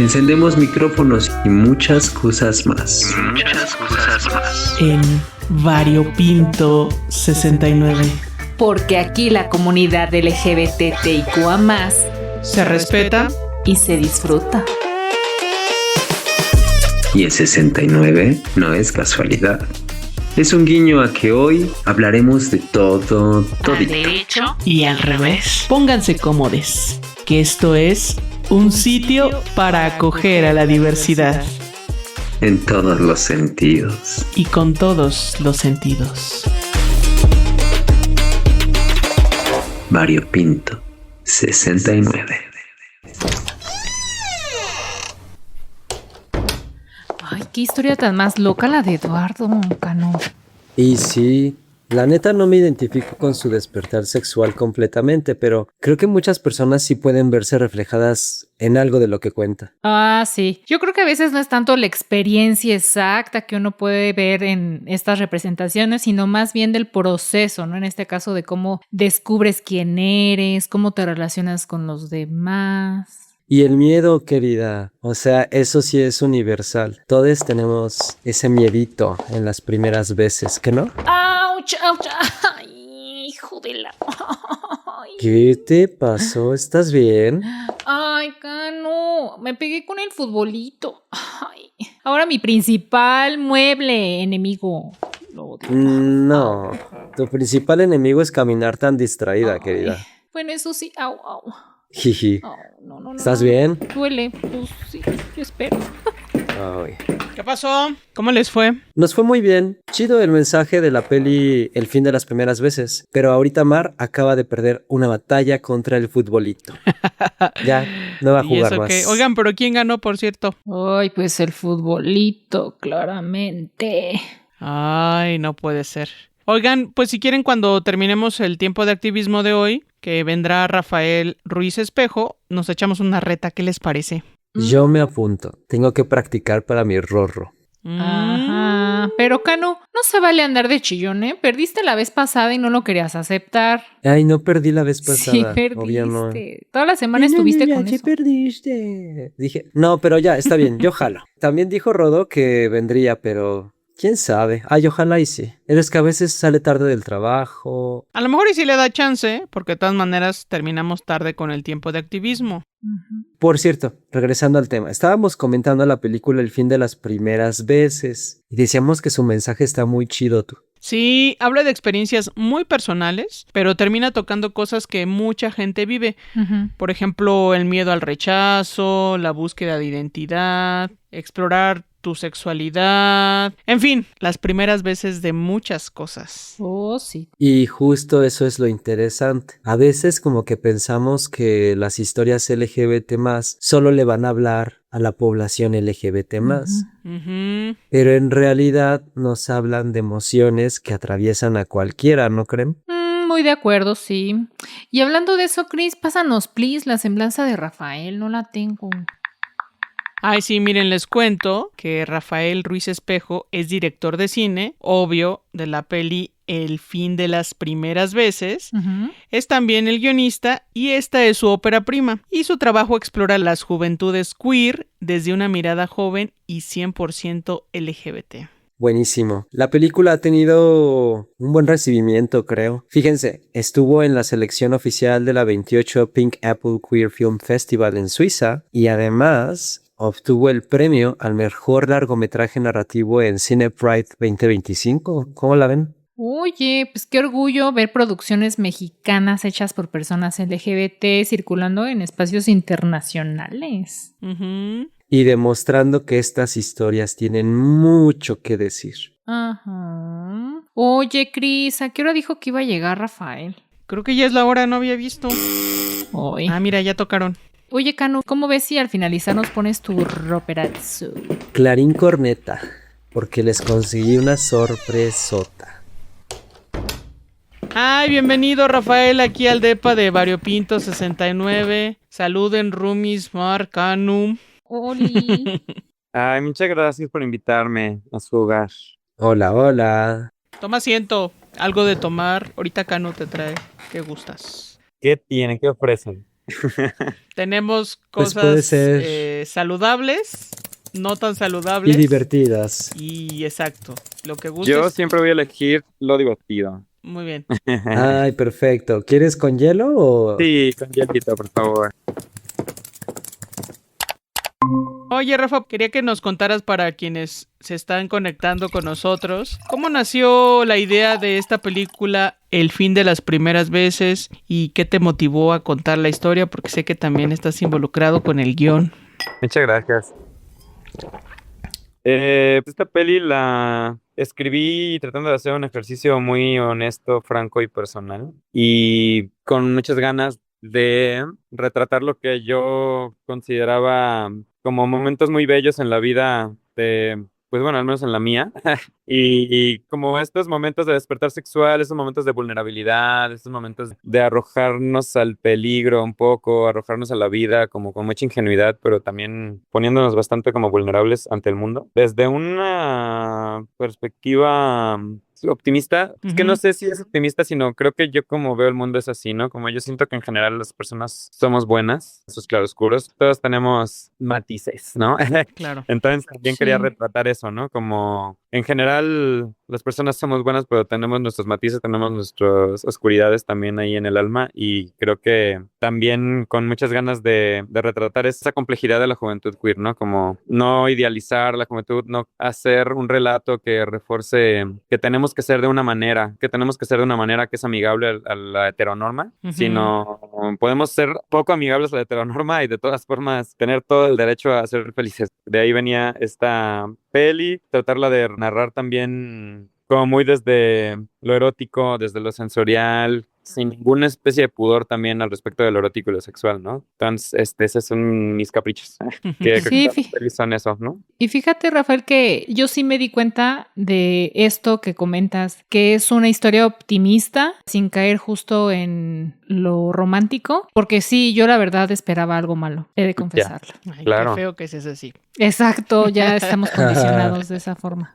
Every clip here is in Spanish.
Encendemos micrófonos y muchas cosas más. En Variopinto 69. Porque aquí la comunidad LGBTIQA+ Se respeta y se disfruta. Y el 69 no es casualidad. Es un guiño a que hoy hablaremos de todo, Al todito. derecho y al revés. Pónganse cómodes, que esto es un sitio para acoger a la diversidad En todos los sentidos. y con todos los sentidos. Variopinto 69. Ay, qué historia tan más loca la de Eduardo Cano. Y sí, la neta no me identifico con su despertar sexual completamente, pero creo que muchas personas sí pueden verse reflejadas en algo de lo que cuenta. Ah, sí. Yo creo que a veces no es tanto la experiencia exacta que uno puede ver en estas representaciones, sino más bien del proceso, ¿no? En este caso de cómo descubres quién eres, cómo te relacionas con los demás. Y el miedo, querida, o sea, eso sí es universal. Todos tenemos ese miedito en las primeras veces, ¿que no? ¡Auch, auch! ¡Ay, hijo de la! Ay. ¿Qué te pasó? ¿Estás bien? Ay, Cano, me pegué con el futbolito. Ay, ahora mi principal mueble enemigo. Lo odio. No, tu principal enemigo es caminar tan distraída, querida. Bueno, eso sí, au, au. Jiji. Au, no. ¿Estás bien? Duele, pues sí, yo espero. Ay. ¿Qué pasó? ¿Cómo les fue? Nos fue muy bien. Chido el mensaje de la peli El fin de las primeras veces. Pero ahorita Mar acaba de perder una batalla contra el futbolito. Ya, no va a ¿Y jugar eso más. qué? Oigan, pero ¿quién ganó, por cierto? Ay, pues el futbolito, claramente. Ay, no puede ser. Oigan, pues si quieren, cuando terminemos el tiempo de activismo de hoy, que vendrá Rafael Ruiz Espejo, nos echamos una reta. ¿Qué les parece? Yo me apunto. Tengo que practicar para mi rorro. Ajá. Pero Cano, no se vale andar de chillón, ¿eh? Perdiste la vez pasada y no lo querías aceptar. Ay, no perdí la vez Sí, pasada. perdiste. Obvio no. Toda la semana estuviste con sí eso. perdiste. Dije, no, pero ya, está bien, yo jalo. También dijo Rodo que vendría, pero quién sabe. Ay, ojalá y sí. Es que a veces sale tarde del trabajo. A lo mejor y si le da chance, porque de todas maneras terminamos tarde con el tiempo de activismo. Ujú. Por cierto, regresando al tema, estábamos comentando la película El fin de las primeras veces y decíamos que su mensaje está muy chido, tú. Sí, habla de experiencias muy personales, pero termina tocando cosas que mucha gente vive. Ujú. Por ejemplo, el miedo al rechazo, la búsqueda de identidad, explorar tu sexualidad, en fin, las primeras veces de muchas cosas. Oh, sí. Y justo eso es lo interesante. A veces como que pensamos que las historias LGBT más solo le van a hablar a la población LGBT más, Ujú. pero en realidad nos hablan de emociones que atraviesan a cualquiera, ¿no creen? Muy de acuerdo, sí. Y hablando de eso, Chris, pásanos, please, la semblanza de Rafael. No la tengo. Ay, sí, miren, les cuento que Rafael Ruiz Espejo es director de cine, obvio, de la peli El fin de las primeras veces. Ujú. Es también el guionista y esta es su ópera prima. Y su trabajo explora las juventudes queer desde una mirada joven y 100% LGBT. Buenísimo. La película ha tenido un buen recibimiento, creo. Fíjense, estuvo en la selección oficial de la 28 Pink Apple Queer Film Festival en Suiza y además obtuvo el premio al mejor largometraje narrativo en Cine Pride 2025. ¿Cómo la ven? Oye, pues qué orgullo ver producciones mexicanas hechas por personas LGBT circulando en espacios internacionales. Ujú. Y demostrando que estas historias tienen mucho que decir. Ajá. Oye, Cris, ¿a qué hora dijo que iba a llegar Rafael? Creo que ya es la hora, no había visto. Hoy. Ah, mira, ya tocaron. Oye, Cano, ¿cómo ves si al finalizar nos pones tu roperazo? Clarín corneta, porque les conseguí una sorpresota. Ay, bienvenido Rafael aquí al depa de Variopinto 69. Saluden Rumis Marcanum. Oli. Ay, muchas gracias por invitarme a su hogar. Hola, hola. Toma asiento, algo de tomar. Ahorita Cano te trae. ¿Qué gustas? ¿Qué tienen? ¿Qué ofrecen? Tenemos Pues puede cosas ser. saludables, no tan Y saludables. divertidas. Y exacto, lo que Yo gustes. siempre voy a elegir lo divertido. Muy bien. Ay, perfecto. ¿Quieres con hielo o...? Sí, con hielito, por favor. Oye, Rafa, quería que nos contaras para quienes se están conectando con nosotros, ¿cómo nació la idea de esta película El fin de las primeras veces y qué te motivó a contar la historia? Porque sé que también estás involucrado con el guión. Muchas gracias. Esta peli la escribí tratando de hacer un ejercicio muy honesto, franco y personal, y con muchas ganas de retratar lo que yo consideraba como momentos muy bellos en la vida de, pues bueno, al menos en la mía, y como estos momentos de despertar sexual, estos momentos de vulnerabilidad, estos momentos de arrojarnos al peligro un poco, arrojarnos a la vida como con mucha ingenuidad, pero también poniéndonos bastante como vulnerables ante el mundo. Desde una perspectiva optimista, es que no sé si es optimista, sino creo que yo como veo el mundo es así, ¿no? Como yo siento que en general las personas somos buenas, esos claroscuros, todos tenemos matices, ¿no? Claro. Entonces también quería Sí. retratar eso, ¿no? Como en general las personas somos buenas, pero tenemos nuestros matices, tenemos nuestras oscuridades también ahí en el alma y creo que también con muchas ganas de retratar esa complejidad de la juventud queer, ¿no? Como no idealizar la juventud, no hacer un relato que refuerce que tenemos que ser de una manera, que tenemos que ser de una manera que es amigable a la heteronorma, Ujú. sino podemos ser poco amigables a la heteronorma y de todas formas tener todo el derecho a ser felices. De ahí venía esta peli, tratarla de narrar también como muy desde lo erótico, desde lo sensorial, sin ninguna especie de pudor también al respecto de lo erótico y lo sexual, ¿no? Entonces, esos son mis caprichos, que creo que Sí, todas las pelis son eso, ¿no? y fíjate, Rafael, que yo sí me di cuenta de esto que comentas, que es una historia optimista, sin caer justo en lo romántico, porque sí, yo la verdad esperaba algo malo, he de confesarlo. Ay, Claro. qué feo que seas así. Exacto, ya estamos condicionados de esa forma.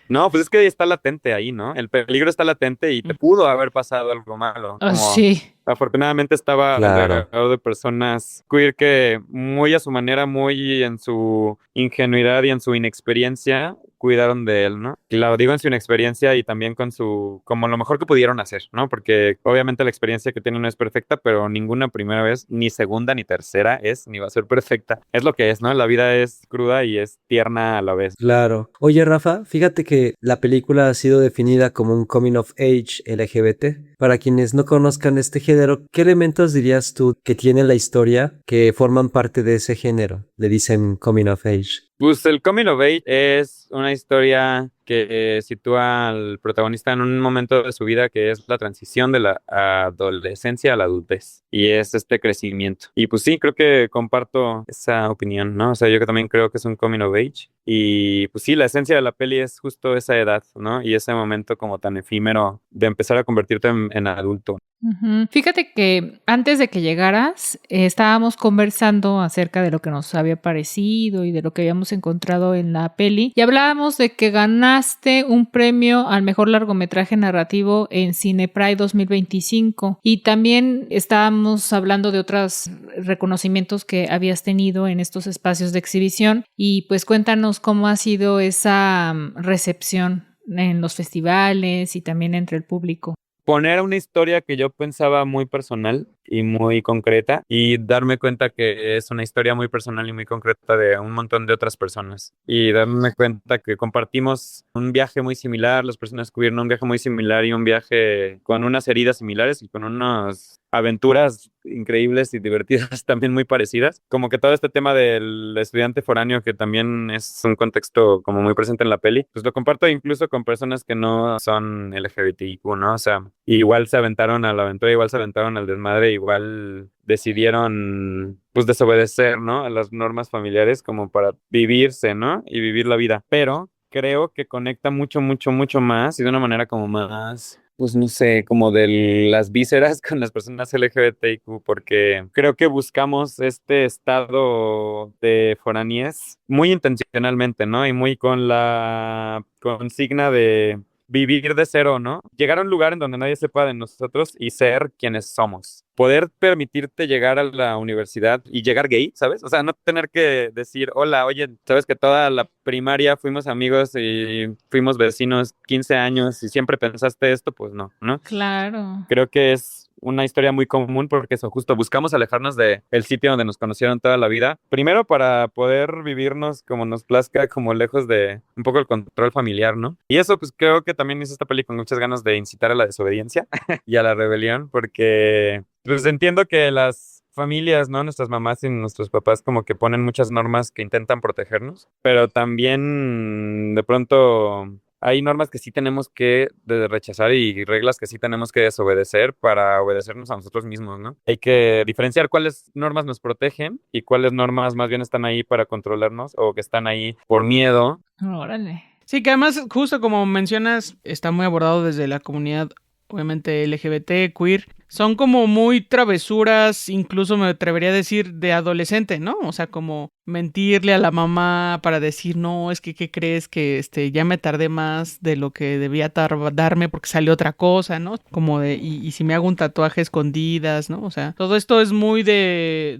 No, pues es que está latente ahí, ¿no? El peligro está latente y te pudo haber pasado algo malo. Ah, Como sí. afortunadamente estaba Claro. alrededor de personas queer que muy a su manera, muy en su ingenuidad y en su inexperiencia, cuidaron de él, ¿no? Y lo digo en su inexperiencia y también con su, como lo mejor que pudieron hacer, ¿no? Porque obviamente la experiencia que tienen no es perfecta, pero ninguna primera vez, ni segunda, ni tercera es, ni va a ser perfecta. Es lo que es, ¿no? La vida es cruda y es tierna a la vez. Claro. Oye, Rafa, fíjate que la película ha sido definida como un coming of age LGBT. Para quienes no conozcan este género, ¿qué elementos dirías tú que tiene la historia que forman parte de ese género? Le dicen coming of age. Pues el Coming of Age es una historia que sitúa al protagonista en un momento de su vida que es la transición de la adolescencia a la adultez y es este crecimiento. Y pues sí, creo que comparto esa opinión, ¿no? O sea, yo que también creo que es un Coming of Age y pues sí, la esencia de la peli es justo esa edad, ¿no? Y ese momento como tan efímero de empezar a convertirte en adulto. Ujú. Fíjate que antes de que llegaras, estábamos conversando acerca de lo que nos había parecido y de lo que habíamos encontrado en la peli y hablábamos de que ganaste un premio al mejor largometraje narrativo en Cinepride 2025 y también estábamos hablando de otros reconocimientos que habías tenido en estos espacios de exhibición y pues cuéntanos cómo ha sido esa recepción en los festivales y también entre el público. Poner una historia que yo pensaba muy personal y muy concreta y darme cuenta que es una historia muy personal y muy concreta de un montón de otras personas y darme cuenta que compartimos un viaje muy similar, las personas queer, ¿no? Un viaje muy similar y un viaje con unas heridas similares y con unas aventuras increíbles y divertidas también muy parecidas, como que todo este tema del estudiante foráneo que también es un contexto como muy presente en la peli, pues lo comparto incluso con personas que no son LGBTIQ, ¿no? O sea, igual se aventaron a la aventura, igual se aventaron al desmadre, igual decidieron pues desobedecer, ¿no? A las normas familiares como para vivirse, ¿no? Y vivir la vida, pero creo que conecta mucho, mucho, mucho más y de una manera como más, pues no sé, como de las vísceras con las personas LGBTIQ, porque creo que buscamos este estado de foráneez muy intencionalmente, ¿no? Y muy con la consigna de vivir de cero, ¿no? Llegar a un lugar en donde nadie sepa de nosotros y ser quienes somos. Poder permitirte llegar a la universidad y llegar gay, ¿sabes? O sea, no tener que decir, hola, oye, sabes que toda la primaria fuimos amigos y fuimos vecinos 15 años y siempre pensaste esto, pues no, ¿no? Claro. Creo que es una historia muy común porque eso, justo buscamos alejarnos del sitio donde nos conocieron toda la vida. Primero para poder vivirnos como nos plazca, como lejos de un poco el control familiar, ¿no? Y eso pues creo que también hizo esta peli con muchas ganas de incitar a la desobediencia y a la rebelión porque pues entiendo que las familias, ¿no? Nuestras mamás y nuestros papás como que ponen muchas normas que intentan protegernos, pero también de pronto hay normas que sí tenemos que rechazar y reglas que sí tenemos que desobedecer para obedecernos a nosotros mismos, ¿no? Hay que diferenciar cuáles normas nos protegen y cuáles normas más bien están ahí para controlarnos o que están ahí por miedo. Órale. Sí, que además, justo como mencionas, está muy abordado desde la comunidad, obviamente LGBT, queer. Son como muy travesuras, incluso me atrevería a decir de adolescente, ¿no? O sea, como mentirle a la mamá para decir, no, es que, ¿qué crees? Que ya me tardé más de lo que debía darme porque salió otra cosa, ¿no? Como de, y si me hago un tatuaje a escondidas, ¿no? O sea, todo esto es muy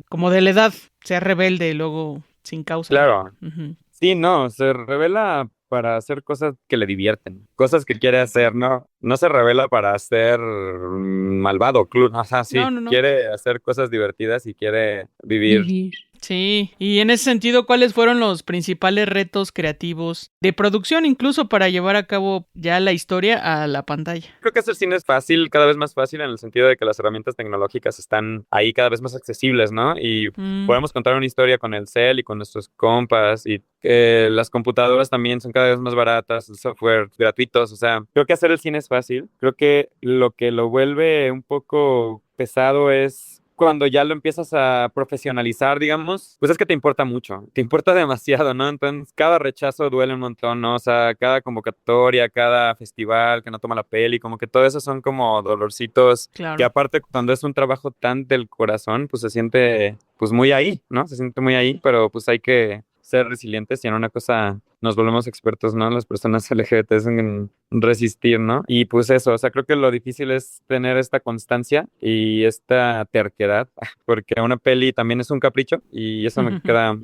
como de la edad, ser rebelde y luego sin causa. Claro. Ujú. Sí, no, se revela para hacer cosas que le divierten, cosas que quiere hacer, ¿no? No se revela para ser malvado, o sea, sí, No. quiere hacer cosas divertidas y quiere vivir. Sí, y en ese sentido, ¿cuáles fueron los principales retos creativos de producción incluso para llevar a cabo ya la historia a la pantalla? Creo que hacer cine es fácil, cada vez más fácil en el sentido de que las herramientas tecnológicas están ahí cada vez más accesibles, ¿no? Y podemos contar una historia con el cel y con nuestros compas y las computadoras también son cada vez más baratas, el software gratuitos, o sea, creo que hacer el cine es fácil. Creo que lo vuelve un poco pesado es cuando ya lo empiezas a profesionalizar, digamos, pues es que te importa mucho, te importa demasiado, ¿no? Entonces, cada rechazo duele un montón, ¿no? O sea, cada convocatoria, cada festival que no toma la peli, como que todo eso son como dolorcitos Claro. que aparte cuando es un trabajo tan del corazón, pues se siente pues muy ahí, ¿no? Se siente muy ahí, pero pues hay que ser resilientes y en una cosa nos volvemos expertos, ¿no? Las personas LGBT en resistir, ¿no? Y pues eso, o sea, creo que lo difícil es tener esta constancia y esta terquedad, porque una peli también es un capricho y eso me queda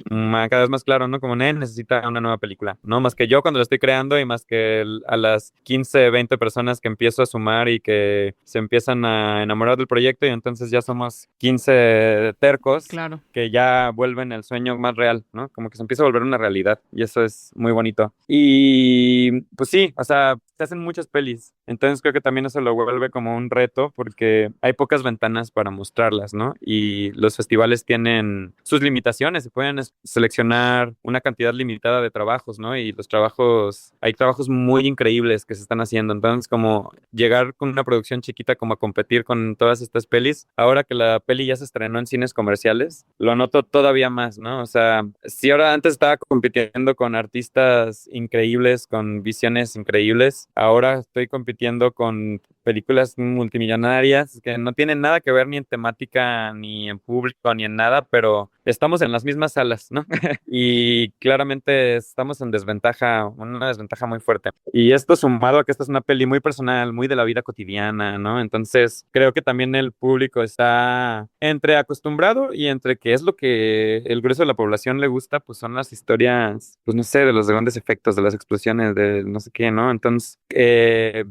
cada vez más claro, ¿no? Como necesita una nueva película, ¿no? Más que yo cuando la estoy creando y más que a las 15, 20 personas que empiezo a sumar y que se empiezan a enamorar del proyecto y entonces ya somos 15 tercos Claro. que ya vuelven el sueño más real, ¿no? Como que se empieza a volver una realidad y eso es muy bonito. Y pues sí, o sea, se hacen muchas pelis, entonces creo que también eso lo vuelve como un reto porque hay pocas ventanas para mostrarlas, ¿no? Y los festivales tienen sus limitaciones, se pueden seleccionar una cantidad limitada de trabajos, ¿no? Y hay trabajos muy increíbles que se están haciendo, entonces como llegar con una producción chiquita como a competir con todas estas pelis, ahora que la peli ya se estrenó en cines comerciales, lo noto todavía más, ¿no? O sea, si ahora antes estaba compitiendo con artistas increíbles, con visiones increíbles, ahora estoy compitiendo con películas multimillonarias que no tienen nada que ver ni en temática, ni en público, ni en nada, pero estamos en las mismas salas, ¿no? Y claramente estamos en desventaja, una desventaja muy fuerte. Y esto sumado a que esta es una peli muy personal, muy de la vida cotidiana, ¿no? Entonces creo que también el público está entre acostumbrado y entre que es lo que el grueso de la población le gusta, pues son las historias, pues no sé, de los grandes efectos, de las explosiones, de no sé qué, ¿no? Entonces,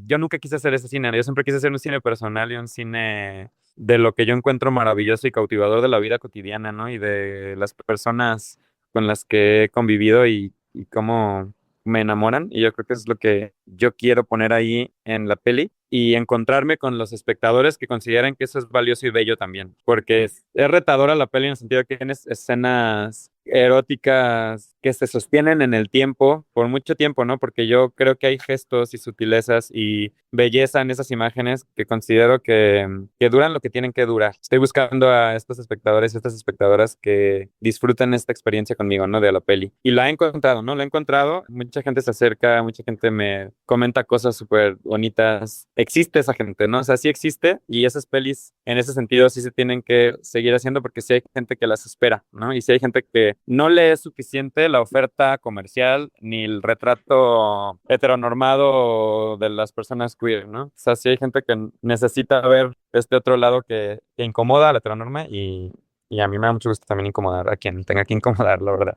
yo nunca quise hacer ese cine, yo siempre quise hacer un cine personal y un cine de lo que yo encuentro maravilloso y cautivador de la vida cotidiana, ¿no? Y de las personas con las que he convivido y cómo me enamoran. Y yo creo que es lo que yo quiero poner ahí en la peli y encontrarme con los espectadores que consideran que eso es valioso y bello también. Porque es retadora la peli en el sentido que tienes escenas eróticas que se sostienen en el tiempo, por mucho tiempo, ¿no? Porque yo creo que hay gestos y sutilezas y belleza en esas imágenes que considero que duran lo que tienen que durar. Estoy buscando a estos espectadores y estas espectadoras que disfruten esta experiencia conmigo, ¿no? De la peli. Y la he encontrado, ¿no? La he encontrado. Mucha gente se acerca, mucha gente me comenta cosas súper bonitas bonitas, existe esa gente, ¿no? O sea, sí existe y esas pelis en ese sentido sí se tienen que seguir haciendo porque sí hay gente que las espera, ¿no? Y sí hay gente que no le es suficiente la oferta comercial ni el retrato heteronormado de las personas queer, ¿no? O sea, sí hay gente que necesita ver este otro lado que incomoda a la heteronorma y a mí me da mucho gusto también incomodar a quien tenga que incomodar, la verdad.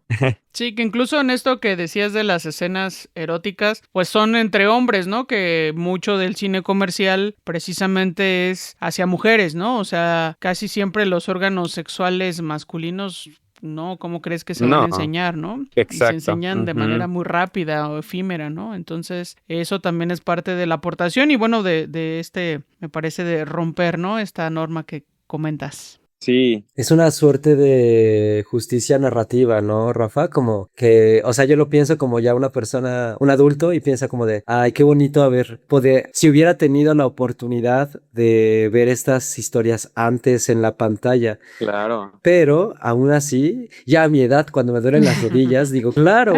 Sí, que incluso en esto que decías de las escenas eróticas, pues son entre hombres, ¿no? Que mucho del cine comercial precisamente es hacia mujeres, ¿no? O sea, casi siempre los órganos sexuales masculinos, no, ¿cómo crees que se van a No, enseñar, no? Y se exacto. enseñan de manera muy rápida o efímera, ¿no? Entonces, eso también es parte de la aportación y bueno, me parece de romper, ¿no? Esta norma que comentas. Sí, Es una suerte de justicia narrativa, ¿no, Rafa? Como que, o sea, yo lo pienso como ya una persona, un adulto, y piensa como de, ay, qué bonito si hubiera tenido la oportunidad de ver estas historias antes en la pantalla. claro. Pero aún así, ya a mi edad, cuando me duelen las rodillas, digo, claro,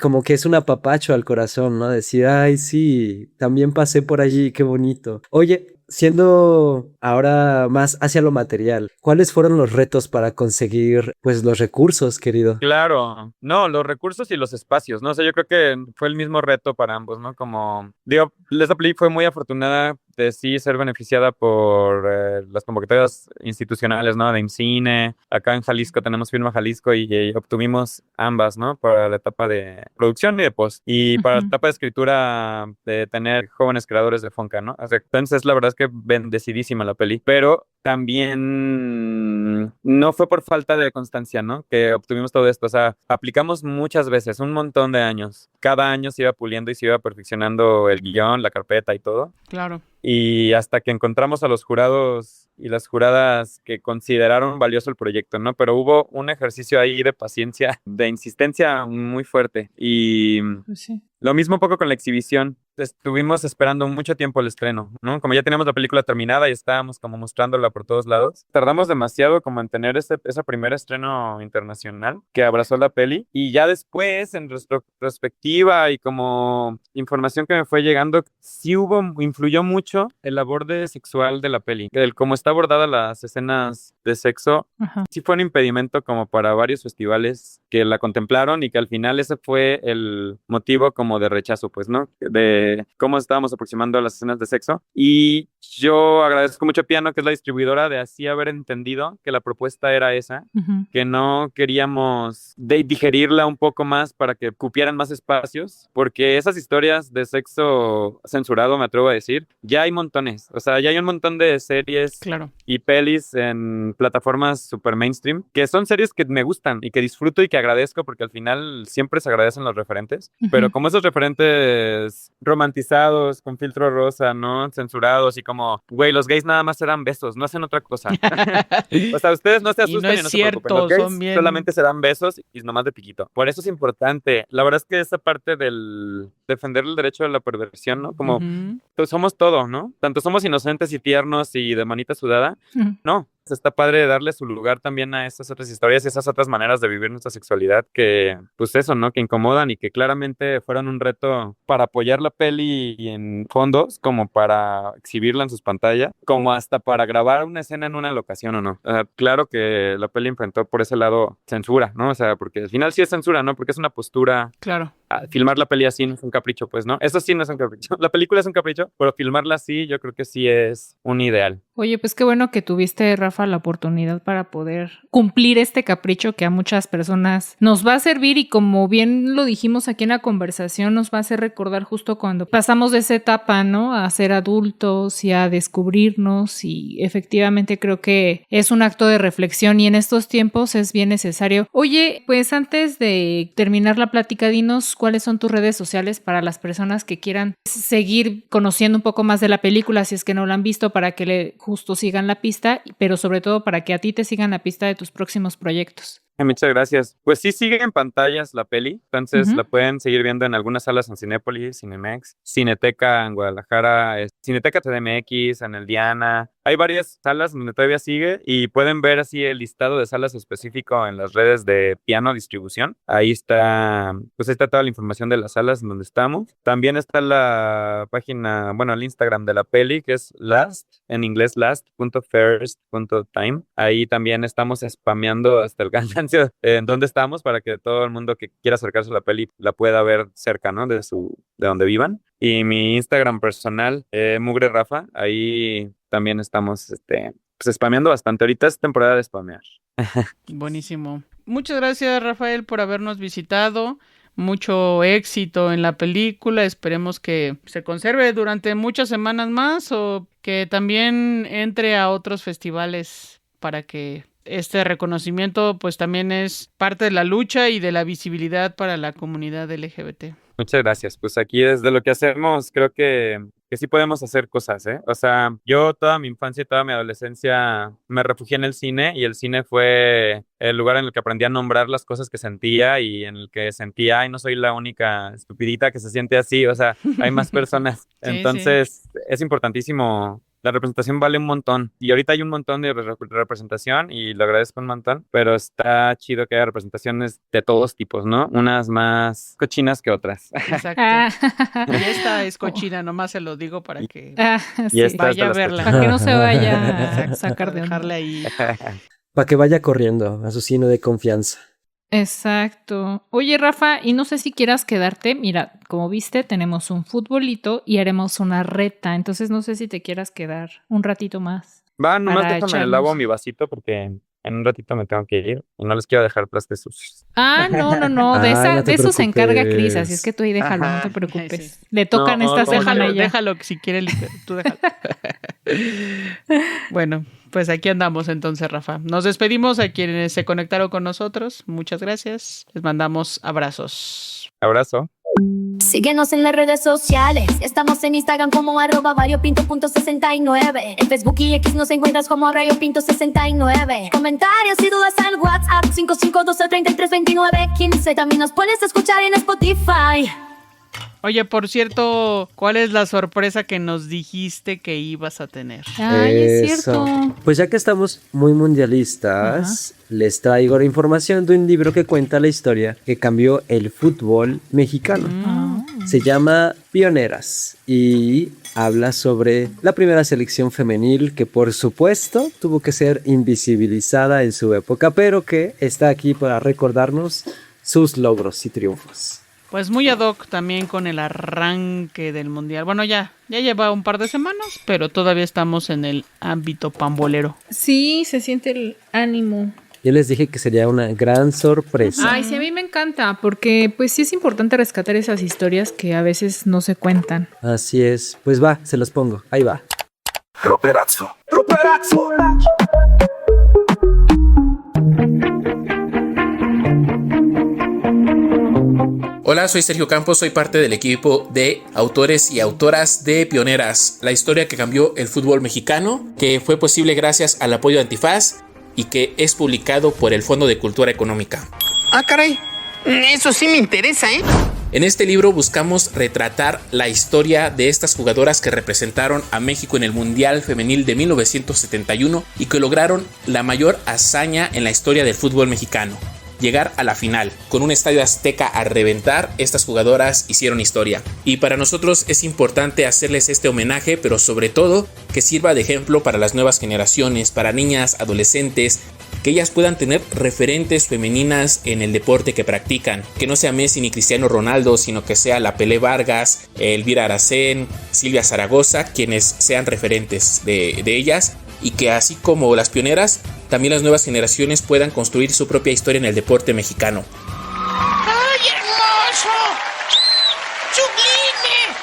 como que es un apapacho al corazón, ¿no? Decir, ay, sí, también pasé por allí, qué bonito. Oye, siendo ahora más hacia lo material, ¿cuáles fueron los retos para conseguir, pues, los recursos, querido? Claro, no, los recursos y los espacios, ¿no? O sea, yo creo que fue el mismo reto para ambos, ¿no? Como, digo, esta peli fue muy afortunada de sí ser beneficiada por las convocatorias institucionales, ¿no? De IMCINE, acá en Jalisco tenemos Firma Jalisco y obtuvimos ambas, ¿no? Para la etapa de producción y de post. Y para la etapa de escritura de tener jóvenes creadores de Fonca, ¿no? O sea, entonces la verdad es que bendecidísima la peli, pero también no fue por falta de constancia, ¿no? Que obtuvimos todo esto. O sea, aplicamos muchas veces, un montón de años. Cada año se iba puliendo y se iba perfeccionando el guión, la carpeta y todo. Claro. Y hasta que encontramos a los jurados y las juradas que consideraron valioso el proyecto, ¿no? Pero hubo un ejercicio ahí de paciencia, de insistencia muy fuerte. Y Pues sí. lo mismo un poco con la exhibición. Estuvimos esperando mucho tiempo el estreno, ¿no? Como ya teníamos la película terminada y estábamos como mostrándola por todos lados. Tardamos demasiado como en tener ese primer estreno internacional que abrazó la peli. Y ya después, en retrospectiva y como información que me fue llegando, sí influyó mucho el aborde sexual de la peli. El cómo está abordada las escenas de sexo, Ajá. sí fue un impedimento como para varios festivales que la contemplaron y que al final ese fue el motivo como de rechazo, pues, ¿no? De cómo estábamos aproximando a las escenas de sexo. Y yo agradezco mucho a Piano, que es la distribuidora, de así haber entendido que la propuesta era esa, que no queríamos digerirla un poco más para que cupieran más espacios, porque esas historias de sexo censurado, me atrevo a decir, ya hay montones. O sea, ya hay un montón de series Claro. y pelis en plataformas super mainstream, que son series que me gustan y que disfruto y que agradezco, porque al final siempre se agradecen los referentes, pero como esos referentes romantizados, con filtro rosa, ¿no? Censurados y como, güey, los gays nada más eran besos, no hacen otra cosa. O sea, ustedes no se Y no asusten y es no se preocupen. cierto, Los gays son bien. solamente se dan besos y nomás de piquito. Por eso es importante. La verdad es que esa parte del defender el derecho a la perversión, ¿no? Como pues somos todo, ¿no? Tanto somos inocentes y tiernos y de manita sudada. No, está padre darle su lugar también a esas otras historias y esas otras maneras de vivir nuestra sexualidad que, pues eso, ¿no? Que incomodan y que claramente fueron un reto para apoyar la peli y en fondos, como para exhibirla en sus pantallas, como hasta para grabar una escena en una locación o no. Claro que la peli enfrentó por ese lado censura, ¿no? O sea, porque al final sí es censura, ¿no? Porque es una postura. Claro. Filmar la peli así no es un capricho, pues, ¿no? Eso sí no es un capricho. La película es un capricho, pero filmarla así yo creo que sí es un ideal. Oye, pues qué bueno que tuviste, Rafa, la oportunidad para poder cumplir este capricho que a muchas personas nos va a servir y como bien lo dijimos aquí en la conversación, nos va a hacer recordar justo cuando pasamos de esa etapa, ¿no? A ser adultos y a descubrirnos y efectivamente creo que es un acto de reflexión y en estos tiempos es bien necesario. Oye, pues antes de terminar la plática, dinos cuáles son tus redes sociales para las personas que quieran seguir conociendo un poco más de la película, si es que no la han visto, para que le justo sigan la pista, pero sobre todo para que a ti te sigan la pista de tus próximos proyectos. Muchas gracias. Pues sí sigue en pantallas la peli, entonces la pueden seguir viendo en algunas salas en Cinépolis, Cinemex, Cineteca en Guadalajara, Cineteca CDMX, en el Diana, hay varias salas donde todavía sigue y pueden ver así el listado de salas específico en las redes de Piano Distribución. Ahí está, pues ahí está toda la información de las salas en donde estamos. También está la página, bueno, el Instagram de la peli, que es last, en inglés last.first.time. Ahí también estamos spameando hasta el cansancio en dónde estamos para que todo el mundo que quiera acercarse a la peli la pueda ver cerca, ¿no? De donde vivan. Y mi Instagram personal, Mugre Rafa, ahí también estamos pues spameando bastante. Ahorita es temporada de spamear. Buenísimo. Muchas gracias, Rafael, por habernos visitado. Mucho éxito en la película. Esperemos que se conserve durante muchas semanas más o que también entre a otros festivales para que este reconocimiento pues también es parte de la lucha y de la visibilidad para la comunidad LGBT. Muchas gracias. Pues aquí desde lo que hacemos creo que sí podemos hacer cosas, ¿eh? O sea, yo toda mi infancia y toda mi adolescencia me refugié en el cine y el cine fue el lugar en el que aprendí a nombrar las cosas que sentía y en el que sentía, ay, no soy la única estupidita que se siente así, o sea, hay más personas. Entonces, es importantísimo. La representación vale un montón y ahorita hay un montón de representación y lo agradezco un montón, pero está chido que haya representaciones de todos tipos, ¿no? Unas más cochinas que otras. Exacto. Y esta es cochina, nomás se lo digo para que vaya a verla. Para que no se vaya a sacar de dejarle ahí. Para que vaya corriendo a su cine de confianza. Exacto. Oye, Rafa, y no sé si quieras quedarte. Mira, como viste, tenemos un futbolito y haremos una reta. Entonces no sé si te quieras quedar un ratito más. Va, nomás déjame el agua mi vasito porque en un ratito me tengo que ir y no les quiero dejar plastes sucios. No. De eso se encarga Cris, así es que tú ahí déjalo, no te preocupes. Sí. Le tocan estas déjalo, déjalo si quiere, tú déjalo. Bueno, pues aquí andamos entonces, Rafa. Nos despedimos a quienes se conectaron con nosotros. Muchas gracias. Les mandamos abrazos. Abrazo. Síguenos en las redes sociales. Estamos en Instagram como @variopinto.69. En Facebook y X nos encuentras como rayopinto69. Comentarios y dudas al WhatsApp 5512332915. También nos puedes escuchar en Spotify. Oye, por cierto, ¿cuál es la sorpresa que nos dijiste que ibas a tener? Ay, es cierto. Pues ya que estamos muy mundialistas, les traigo la información de un libro que cuenta la historia que cambió el fútbol mexicano. Se llama Pioneras y habla sobre la primera selección femenil que por supuesto tuvo que ser invisibilizada en su época, pero que está aquí para recordarnos sus logros y triunfos. Pues muy ad hoc también con el arranque del mundial. Bueno, ya lleva un par de semanas, pero todavía estamos en el ámbito pambolero. Sí, se siente el ánimo. Yo les dije que sería una gran sorpresa. Ay, sí, a mí me encanta, porque pues sí es importante rescatar esas historias que a veces no se cuentan. Así es. Pues va, se los pongo. Ahí va. Roperazzo. Hola, soy Sergio Campos, soy parte del equipo de autores y autoras de Pioneras, la historia que cambió el fútbol mexicano, que fue posible gracias al apoyo de Antifaz y que es publicado por el Fondo de Cultura Económica. Ah, caray, eso sí me interesa, ¿eh? En este libro buscamos retratar la historia de estas jugadoras que representaron a México en el Mundial Femenil de 1971 y que lograron la mayor hazaña en la historia del fútbol mexicano. Llegar a la final. Con un estadio azteca a reventar, estas jugadoras hicieron historia. Y para nosotros es importante hacerles este homenaje, pero sobre todo que sirva de ejemplo para las nuevas generaciones, para niñas, adolescentes, que ellas puedan tener referentes femeninas en el deporte que practican. Que no sea Messi ni Cristiano Ronaldo, sino que sea la Pelé Vargas, Elvira Aracén, Silvia Zaragoza, quienes sean referentes de ellas. Y que así como las pioneras, también las nuevas generaciones puedan construir su propia historia en el deporte mexicano. ¡Ay, hermoso! ¡Sublime!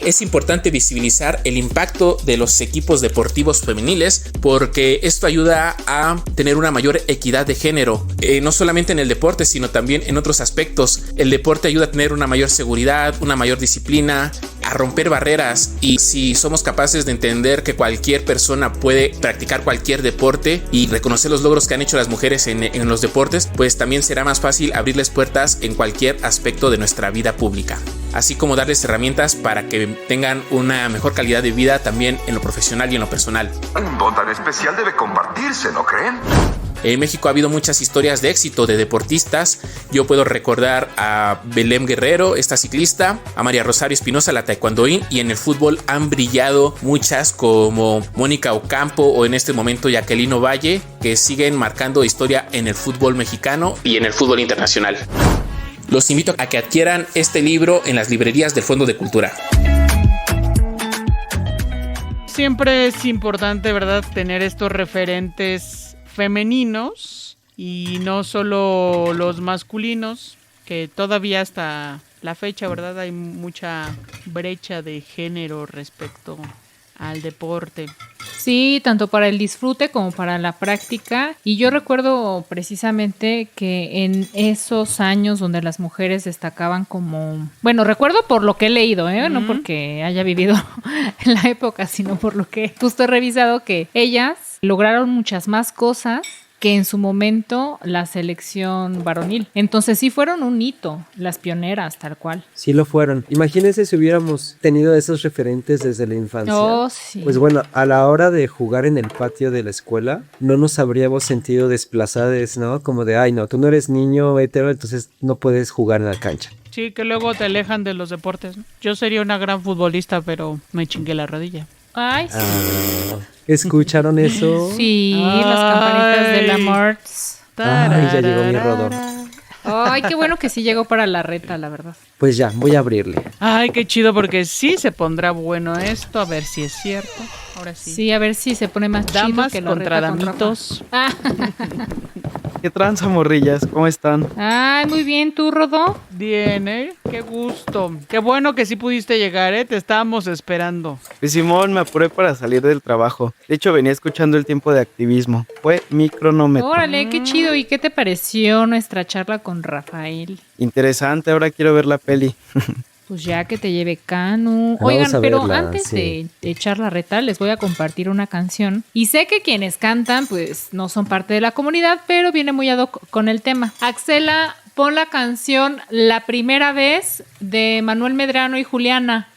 Es importante visibilizar el impacto de los equipos deportivos femeniles porque esto ayuda a tener una mayor equidad de género, no solamente en el deporte, sino también en otros aspectos. El deporte ayuda a tener una mayor seguridad, una mayor disciplina a romper barreras, y si somos capaces de entender que cualquier persona puede practicar cualquier deporte y reconocer los logros que han hecho las mujeres en los deportes, pues también será más fácil abrirles puertas en cualquier aspecto de nuestra vida pública, así como darles herramientas para que tengan una mejor calidad de vida también en lo profesional y en lo personal. Un don tan especial debe compartirse, ¿no creen? En México ha habido muchas historias de éxito de deportistas. Yo puedo recordar a Belén Guerrero, esta ciclista, a María Rosario Espinosa, la taekwondoín, y en el fútbol han brillado muchas como Mónica Ocampo o en este momento Jacqueline Ovalle, que siguen marcando historia en el fútbol mexicano y en el fútbol internacional. Los invito a que adquieran este libro en las librerías del Fondo de Cultura. Siempre es importante, ¿verdad?, tener estos referentes femeninos y no solo los masculinos, que todavía hasta la fecha, ¿verdad?, hay mucha brecha de género respecto al deporte. Sí, tanto para el disfrute como para la práctica. Y yo recuerdo precisamente que en esos años donde las mujeres destacaban como... Bueno, recuerdo por lo que he leído, no porque haya vivido en la época, sino por lo que justo he revisado, que ellas lograron muchas más cosas que en su momento la selección varonil. Entonces sí fueron un hito, las pioneras, tal cual. Sí lo fueron. Imagínense si hubiéramos tenido esos referentes desde la infancia. Oh, sí. Pues bueno, a la hora de jugar en el patio de la escuela, no nos habríamos sentido desplazadas, ¿no? Como de, ay no, tú no eres niño hetero, entonces no puedes jugar en la cancha. Sí, que luego te alejan de los deportes, ¿no? Yo sería una gran futbolista, pero me chingué la rodilla. Ay, sí. ¿Escucharon eso? Sí, las campanitas del amor. Ay, ya llegó mi Rodor. Ay, qué bueno que sí llegó para la reta, la verdad. Pues ya, voy a abrirle. Ay, qué chido, porque sí se pondrá bueno esto, a ver si es cierto. Ahora sí. Sí, a ver si se pone más Damas chido que la contra reta damitos. ¿Qué tranza, morrillas? ¿Cómo están? Ay, muy bien, ¿tú, Rodó? Bien, qué gusto. Qué bueno que sí pudiste llegar, te estábamos esperando. Pues Simón, me apuré para salir del trabajo. De hecho, venía escuchando el tiempo de activismo. Fue mi cronómetro. Órale, qué chido. ¿Y qué te pareció nuestra charla con Rafael? Interesante, ahora quiero ver la peli. Pues ya que te lleve Canu. Vamos Oigan, a pero verla, antes sí. de echar la reta, les voy a compartir una canción. Y sé que quienes cantan, pues, no son parte de la comunidad, pero viene muy ad hoc con el tema. Axela, pon la canción La Primera Vez de Manuel Medrano y Juliana.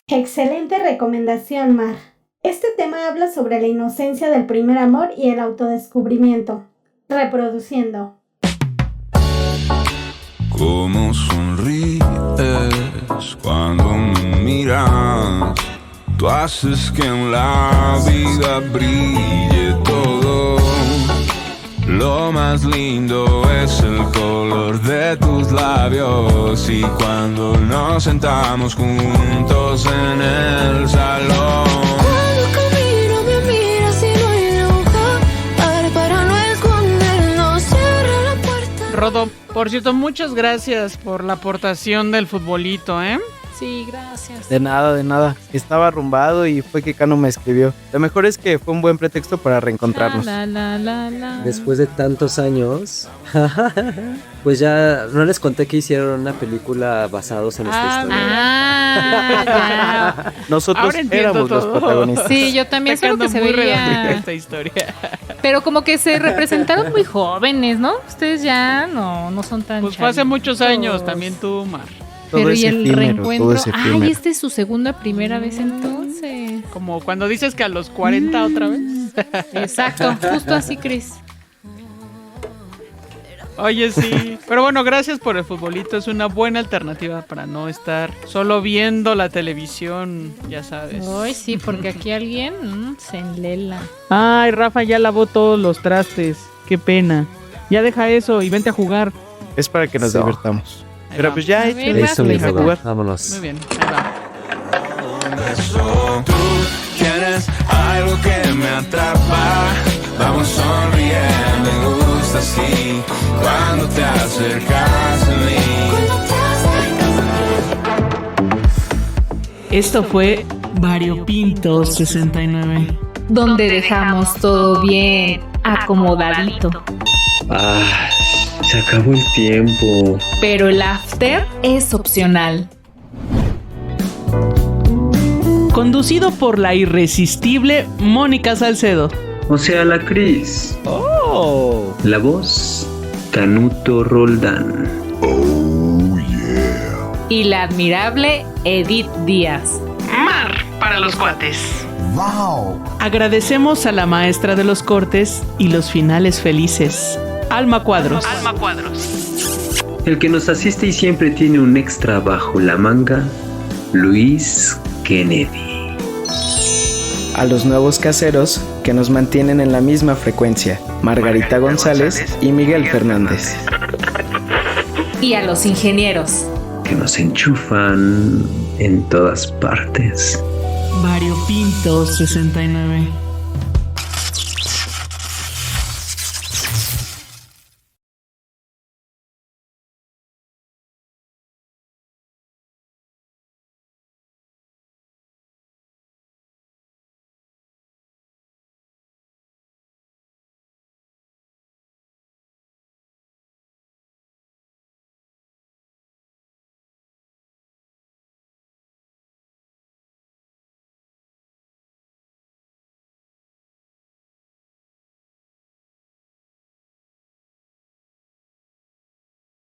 Excelente recomendación, Mar. Este tema habla sobre la inocencia del primer amor y el autodescubrimiento. Reproduciendo. Cómo sonríes cuando me miras. Tú haces que en la vida brille todo. Lo más lindo es el color de tus labios. Y cuando nos sentamos juntos en el salón. Cuando camino me miras y no hay lugar para no escondernos. Cierra la puerta. Rodo, por cierto, muchas gracias por la aportación del futbolito, Sí, gracias. De nada. Estaba arrumbado y fue que Cano me escribió. Lo mejor es que fue un buen pretexto para reencontrarnos. Después de tantos años, pues ya no les conté que hicieron una película basados en esta historia. Ya. Nosotros éramos los protagonistas. Sí, yo también solo que se muy veía. redondita esta historia. Pero como que se representaron muy jóvenes, ¿no? Ustedes ya no son tan Pues fue hace muchos chavitos. años, también tú, Mar. Todo Pero es y el efímero, reencuentro. todo es efímero. Ay, esta es su primera vez entonces. Como cuando dices que a los 40 otra vez. Exacto, justo así, Cris. Oye, sí. Pero bueno, gracias por el futbolito. Es una buena alternativa para no estar solo viendo la televisión, ya sabes. Ay, sí, porque aquí alguien se enlela. Ay, Rafa ya lavó todos los trastes. Qué pena. Ya deja eso y vente a jugar. Es para que nos divirtamos. Ahí Pero va. pues ya, A ver, échale, Eso vas, mismo, a jugar. vámonos. Muy bien, ahí va. Tú tienes algo que me atrapa. Vamos sonriendo, me gusta así. Cuando te acercas a mí. Esto fue Variopinto 69. Donde dejamos todo bien acomodadito. Ah, se acabó el tiempo. Pero el after es opcional. conducido por la irresistible Mónica Salcedo. O sea, la Cris. ¡Oh! La voz, Canuto Roldán. Y la admirable Edith Díaz. Mar para los cuates. ¡Wow! Agradecemos a la maestra de los cortes y los finales felices, Alma Cuadros. El que nos asiste y siempre tiene un extra bajo la manga, Luis Kennedy. A los nuevos caseros que nos mantienen en la misma frecuencia, Margarita González y Miguel Fernández. Y a los ingenieros que nos enchufan en todas partes. Variopinto 69.